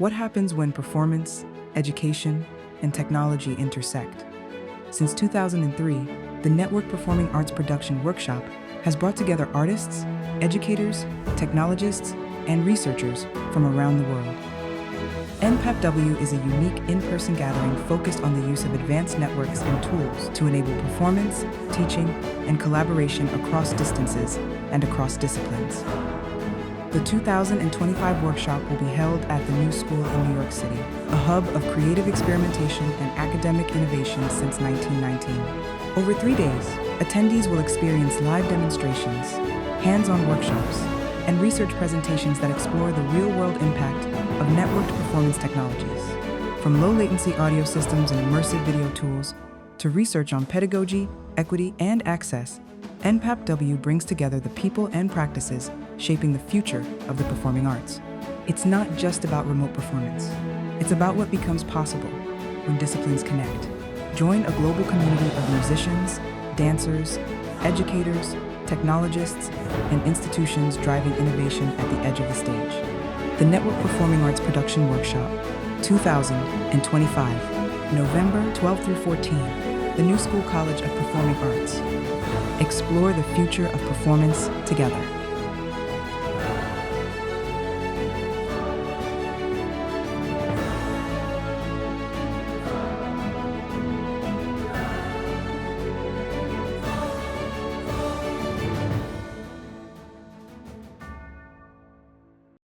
What happens when performance, education, and technology intersect? Since 2003, the Network Performing Arts Production Workshop has brought together artists, educators, technologists, and researchers from around the world. NPAPW is a unique in-person gathering focused on the use of advanced networks and tools to enable performance, teaching, and collaboration across distances and across disciplines. The 2025 workshop will be held at the New School in New York City, a hub of creative experimentation and academic innovation since 1919. Over 3 days, attendees will experience live demonstrations, hands-on workshops, and research presentations that explore the real-world impact of networked performance technologies. From low-latency audio systems and immersive video tools to research on pedagogy, equity, and access, NPAPW brings together the people and practices shaping the future of the performing arts. It's not just about remote performance. It's about what becomes possible when disciplines connect. Join a global community of musicians, dancers, educators, technologists, and institutions driving innovation at the edge of the stage. The Network Performing Arts Production Workshop, 2025, November 12 through 14, the New School College of Performing Arts. Explore the future of performance together.